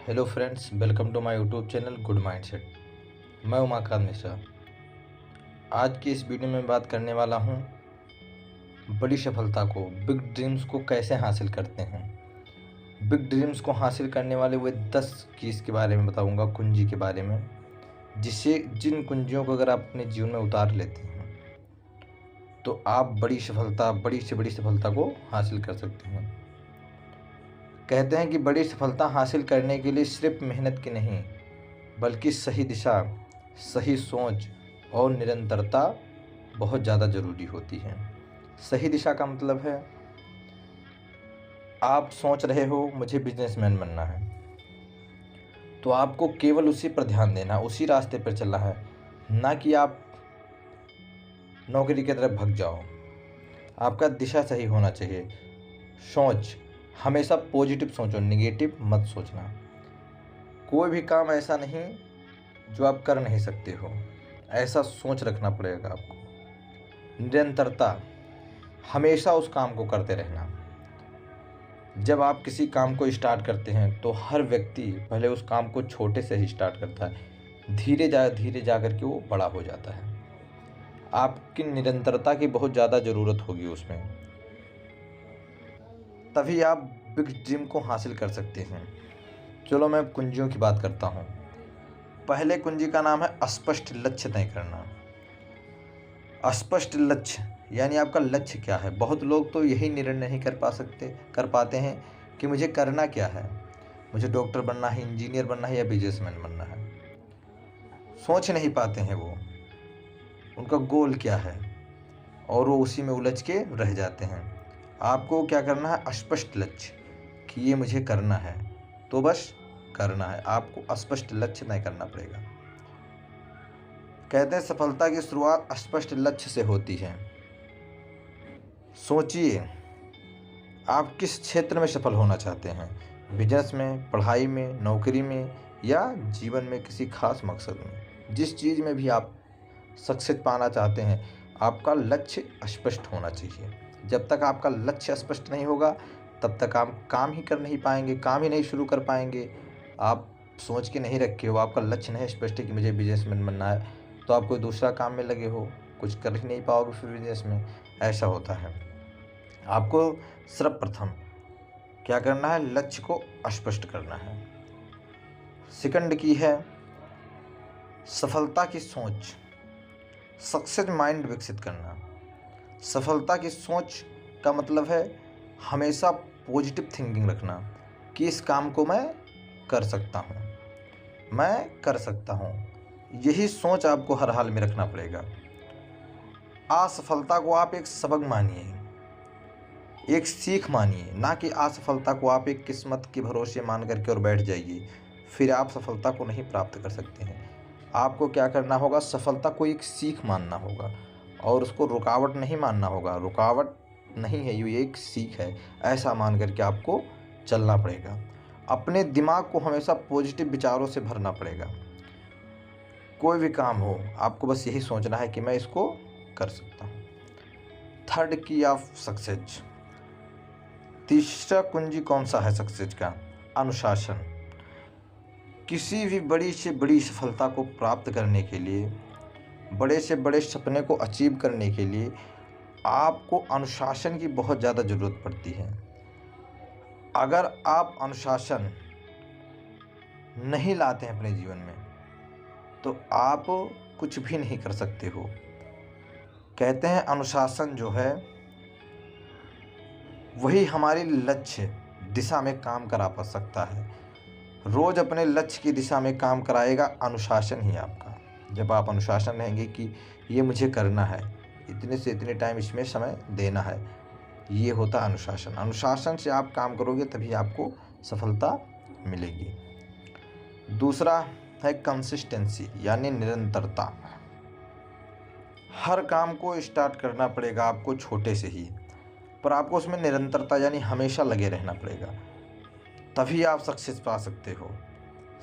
Hello friends, welcome to my YouTube channel good mindset. मैं उमाकांत मिश्रा। आज की इस वीडियो में बात करने वाला हूँ बड़ी सफलता को, बिग ड्रीम्स को कैसे हासिल करते हैं। बिग ड्रीम्स को हासिल करने वाले वे 10 कीज़ के बारे में बताऊँगा, कुंजी के बारे में, जिन कुंजियों को अगर आप अपने जीवन में उतार लेते हैं तो आप बड़ी से बड़ी सफलता को हासिल कर सकते हैं। कहते हैं कि बड़ी सफलता हासिल करने के लिए सिर्फ मेहनत की नहीं, बल्कि सही दिशा, सही सोच और निरंतरता बहुत ज़्यादा ज़रूरी होती है। सही दिशा का मतलब है, आप सोच रहे हो मुझे बिजनेसमैन बनना है, तो आपको केवल उसी पर ध्यान देना, उसी रास्ते पर चलना है, ना कि आप नौकरी की तरफ भग जाओ। आपका दिशा सही होना चाहिए। सोच हमेशा पॉजिटिव सोचो, निगेटिव मत सोचना। कोई भी काम ऐसा नहीं जो आप कर नहीं सकते हो, ऐसा सोच रखना पड़ेगा आपको। निरंतरता, हमेशा उस काम को करते रहना। जब आप किसी काम को स्टार्ट करते हैं तो हर व्यक्ति पहले उस काम को छोटे से ही स्टार्ट करता है, धीरे जा कर के वो बड़ा हो जाता है। आपकी निरंतरता की बहुत ज़्यादा ज़रूरत होगी उसमें, तभी आप बिग ड्रीम को हासिल कर सकते हैं। चलो मैं कुंजियों की बात करता हूँ। पहले कुंजी का नाम है स्पष्ट लक्ष्य तय करना। स्पष्ट लक्ष्य यानी आपका लक्ष्य क्या है। बहुत लोग तो यही निर्णय नहीं कर पाते हैं कि मुझे करना क्या है। मुझे डॉक्टर बनना है, इंजीनियर बनना है या बिजनेसमैन बनना है। सोच नहीं पाते हैं वो, उनका गोल क्या है, और वो उसी में उलझ के रह जाते हैं। आपको क्या करना है, स्पष्ट लक्ष्य कि ये मुझे करना है, तो बस करना है। आपको स्पष्ट लक्ष्य तय करना पड़ेगा। कहते हैं सफलता की शुरुआत स्पष्ट लक्ष्य से होती है। सोचिए, आप किस क्षेत्र में सफल होना चाहते हैं, बिजनेस में, पढ़ाई में, नौकरी में या जीवन में किसी खास मकसद में। जिस चीज़ में भी आप सक्सेस पाना चाहते हैं, आपका लक्ष्य स्पष्ट होना चाहिए। जब तक आपका लक्ष्य स्पष्ट नहीं होगा तब तक आप काम ही कर नहीं पाएंगे, काम ही नहीं शुरू कर पाएंगे। आप सोच के नहीं रखे हो, आपका लक्ष्य नहीं स्पष्ट है कि मुझे बिजनेसमैन बनना है, तो आप कोई दूसरा काम में लगे हो, कुछ कर ही नहीं पाओगे फिर बिजनेस में। ऐसा होता है। आपको सर्वप्रथम क्या करना है, लक्ष्य को स्पष्ट करना है। सेकंड की है सफलता की सोच, सक्सेस माइंड विकसित करना। सफलता की सोच का मतलब है हमेशा पॉजिटिव थिंकिंग रखना कि इस काम को मैं कर सकता हूँ, मैं कर सकता हूँ। यही सोच आपको हर हाल में रखना पड़ेगा। असफलता को आप एक सबक मानिए, एक सीख मानिए, ना कि असफलता को आप एक किस्मत के भरोसे मान करके और बैठ जाइए। फिर आप सफलता को नहीं प्राप्त कर सकते हैं। आपको क्या करना होगा, सफलता को एक सीख मानना होगा और उसको रुकावट नहीं मानना होगा। रुकावट नहीं है, ये एक सीख है, ऐसा मान करके आपको चलना पड़ेगा। अपने दिमाग को हमेशा पॉजिटिव विचारों से भरना पड़ेगा। कोई भी काम हो, आपको बस यही सोचना है कि मैं इसको कर सकता हूँ। थर्ड की ऑफ सक्सेस, तीसरा कुंजी कौन सा है सक्सेस का, अनुशासन। किसी भी बड़ी से बड़ी सफलता को प्राप्त करने के लिए, बड़े से बड़े सपने को अचीव करने के लिए आपको अनुशासन की बहुत ज़्यादा ज़रूरत पड़ती है। अगर आप अनुशासन नहीं लाते हैं अपने जीवन में तो आप कुछ भी नहीं कर सकते हो। कहते हैं अनुशासन जो है वही हमारी लक्ष्य दिशा में काम करा पा सकता है। रोज़ अपने लक्ष्य की दिशा में काम कराएगा अनुशासन ही आपका। जब आप अनुशासन रहेंगे कि ये मुझे करना है, इतने से इतने टाइम इसमें समय देना है, ये होता है अनुशासन। अनुशासन से आप काम करोगे तभी आपको सफलता मिलेगी। दूसरा है कंसिस्टेंसी यानी निरंतरता। हर काम को स्टार्ट करना पड़ेगा आपको छोटे से ही, पर आपको उसमें निरंतरता यानी हमेशा लगे रहना पड़ेगा, तभी आप सक्सेस पा सकते हो।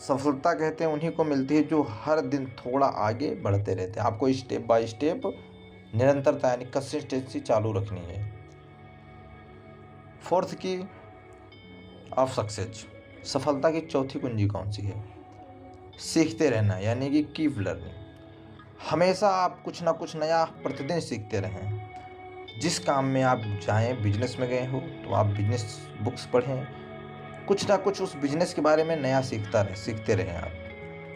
सफलता कहते हैं उन्हीं को मिलती है जो हर दिन थोड़ा आगे बढ़ते रहते हैं। आपको स्टेप बाय स्टेप निरंतरता यानी कंसिस्टेंसी चालू रखनी है। फोर्थ की ऑफ सक्सेस, सफलता की चौथी कुंजी कौन सी है? सीखते रहना, यानी कि कीप लर्निंग। हमेशा आप कुछ ना कुछ नया प्रतिदिन सीखते रहें। जिस काम में आप जाएं, बिजनेस में गए हो तो आप बिजनेस बुक्स पढ़ें, कुछ ना कुछ उस बिजनेस के बारे में नया सीखते रहें। आप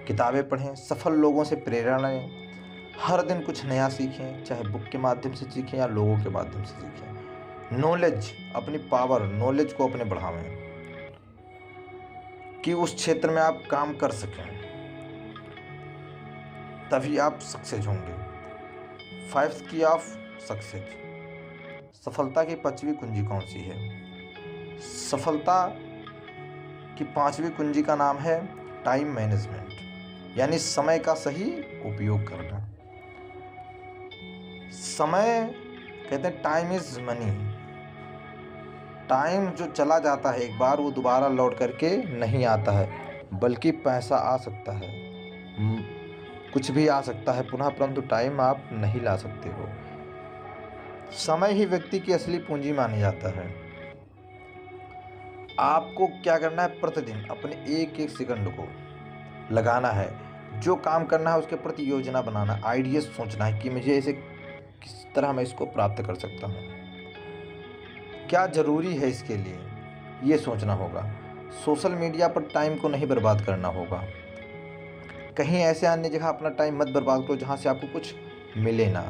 किताबें पढ़ें, सफल लोगों से प्रेरणा लें, हर दिन कुछ नया सीखें, चाहे बुक के माध्यम से सीखें या लोगों के माध्यम से सीखें। नॉलेज, अपनी पावर, नॉलेज को अपने बढ़ावें कि उस क्षेत्र में आप काम कर सकें, तभी आप सक्सेस होंगे। 5th की ऑफ सक्सेस। सफलता की 5वीं कुंजी कौन सी है? सफलता की 5वीं कुंजी का नाम है टाइम मैनेजमेंट, यानी समय का सही उपयोग करना। समय, कहते हैं टाइम इज मनी। टाइम जो चला जाता है एक बार, वो दोबारा लौट करके नहीं आता है, बल्कि पैसा आ सकता है, कुछ भी आ सकता है पुनः, परंतु टाइम आप नहीं ला सकते हो। समय ही व्यक्ति की असली पूंजी माना जाता है। आपको क्या करना है? प्रतिदिन अपने एक एक सेकंड को लगाना है, जो काम करना है उसके प्रति योजना बनाना, आइडियाज सोचना है कि मुझे इसे किस तरह मैं इसको प्राप्त कर सकता हूँ, क्या ज़रूरी है इसके लिए, ये सोचना होगा। सोशल मीडिया पर टाइम को नहीं बर्बाद करना होगा। कहीं ऐसे अन्य जगह अपना टाइम मत बर्बाद करो जहाँ से आपको कुछ मिले ना,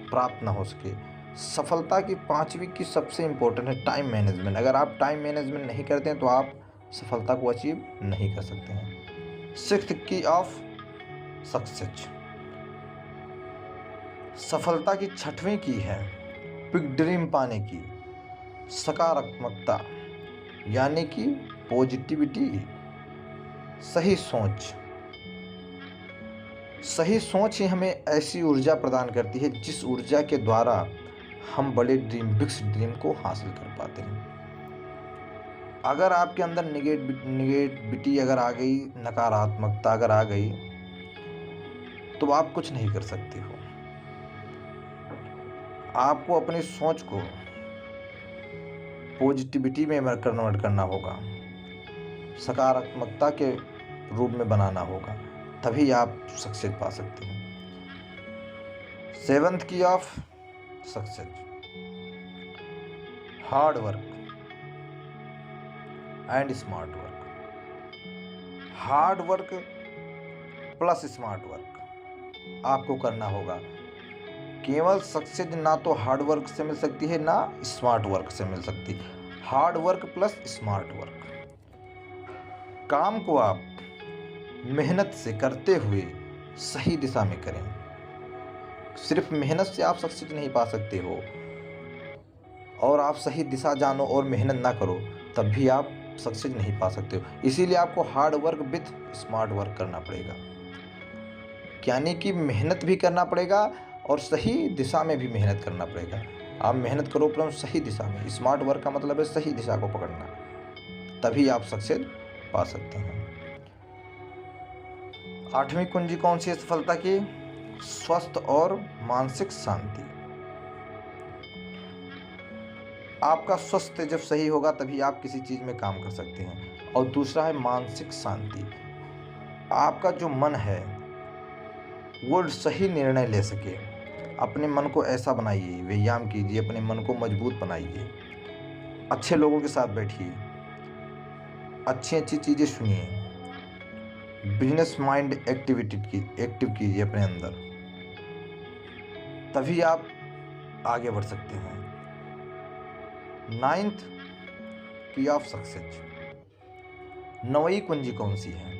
प्राप्त ना हो सके। सफलता की 5वीं की सबसे इम्पोर्टेंट है टाइम मैनेजमेंट। अगर आप टाइम मैनेजमेंट नहीं करते हैं तो आप सफलता को अचीव नहीं कर सकते हैं। 6th की ऑफ सक्सेस। सफलता की 6वीं की है बिग ड्रीम पाने की सकारात्मकता, यानी कि पॉजिटिविटी, सही सोच। सही सोच ही हमें ऐसी ऊर्जा प्रदान करती है जिस ऊर्जा के द्वारा हम बड़े ड्रीम, बिग ड्रीम को हासिल कर पाते हैं। अगर आपके अंदर निगेटिविटी अगर आ गई, नकारात्मकता अगर आ गई, तो आप कुछ नहीं कर सकते हो। आपको अपनी सोच को पॉजिटिविटी में कन्वर्ट करना होगा, सकारात्मकता के रूप में बनाना होगा, तभी आप सक्सेस पा सकते हैं। 7th की of success, hard work and smart work. Hard work plus smart work आपको करना होगा। केवल सक्सेस ना तो हार्ड वर्क से मिल सकती है ना स्मार्ट वर्क से मिल सकती है, hard work plus smart work. काम को आप मेहनत से करते हुए सही दिशा में करें। सिर्फ मेहनत से आप सक्सेस नहीं पा सकते हो, और आप सही दिशा जानो और मेहनत ना करो तब भी आप सक्सेस नहीं पा सकते हो। इसीलिए आपको hard work with smart work करना पड़ेगा, यानी कि मेहनत भी करना पड़ेगा और सही दिशा में भी मेहनत करना पड़ेगा। आप मेहनत करो परंतु सही दिशा में। स्मार्ट वर्क का मतलब है सही दिशा को पकड़ना, तभी आप सक्सेस पा सकते हैं। 8वीं कुंजी कौन सी है सफलता की? स्वस्थ और मानसिक शांति। आपका स्वास्थ्य जब सही होगा तभी आप किसी चीज़ में काम कर सकते हैं। और दूसरा है मानसिक शांति। आपका जो मन है वो सही निर्णय ले सके। अपने मन को ऐसा बनाइए, व्यायाम कीजिए, अपने मन को मजबूत बनाइए, अच्छे लोगों के साथ बैठिए, अच्छी अच्छी चीज़ें सुनिए, बिजनेस माइंड एक्टिव कीजिए अपने अंदर, तभी आप आगे बढ़ सकते हैं। 9th की ऑफ सक्सेस। 9वीं कुंजी कौन सी है?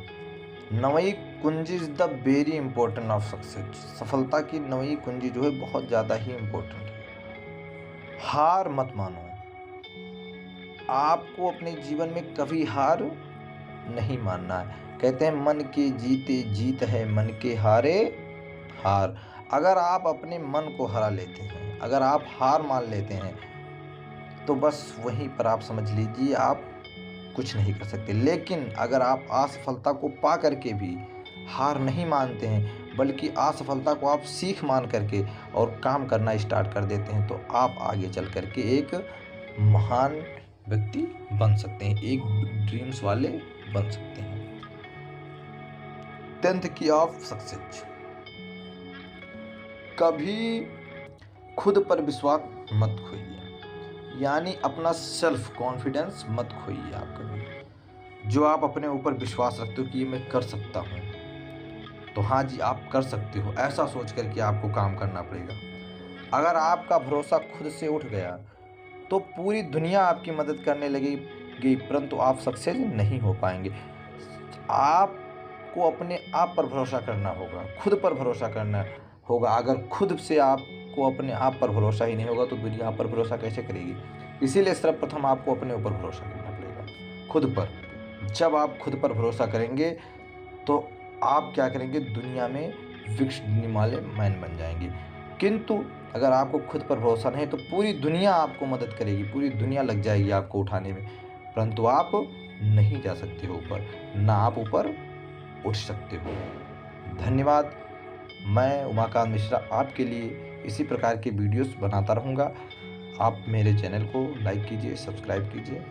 9वीं कुंजी is the very important of success. सफलता की 9वीं कुंजी जो है बहुत ज़्यादा ही इम्पोर्टेंट है। हार मत मानो। आपको अपने जीवन में कभी हार नहीं मानना है। कहते हैं मन के जीते जीत है, मन के हारे हार। अगर आप अपने मन को हरा लेते हैं, अगर आप हार मान लेते हैं, तो बस वहीं पर आप समझ लीजिए आप कुछ नहीं कर सकते। लेकिन अगर आप असफलता को पा करके भी हार नहीं मानते हैं, बल्कि असफलता को आप सीख मान करके और काम करना स्टार्ट कर देते हैं, तो आप आगे चल करके एक महान व्यक्ति बन सकते हैं, एक ड्रीम्स वाले बन सकते हैं। 10th की ऑफ सक्सेस, कभी खुद पर विश्वास मत खोइए, यानी अपना सेल्फ कॉन्फिडेंस मत खोइए आप कभी। जो आप अपने ऊपर विश्वास रखते हो कि ये मैं कर सकता हूँ, तो हाँ जी आप कर सकते हो, ऐसा सोच करके आपको काम करना पड़ेगा। अगर आपका भरोसा खुद से उठ गया तो पूरी दुनिया आपकी मदद करने लगेगी, परंतु आप सक्सेस नहीं हो पाएंगे। आपको अपने आप पर भरोसा करना होगा, खुद पर भरोसा करना होगा। अगर खुद से आपको अपने आप पर भरोसा ही नहीं होगा तो दुनिया आप पर भरोसा कैसे करेगी। इसीलिए सर्वप्रथम आपको अपने ऊपर भरोसा करना पड़ेगा, खुद पर। जब आप खुद पर भरोसा करेंगे तो आप क्या करेंगे, दुनिया में विकसित वाले मैन बन जाएंगे। किंतु अगर आपको खुद पर भरोसा नहीं तो पूरी दुनिया आपको मदद करेगी, पूरी दुनिया लग जाएगी आपको उठाने में, परंतु आप नहीं जा सकते हो ऊपर, ना आप ऊपर उठ सकते हो। धन्यवाद। मैं उमाकांत मिश्रा आपके लिए इसी प्रकार के वीडियोस बनाता रहूँगा। आप मेरे चैनल को लाइक कीजिए, सब्सक्राइब कीजिए।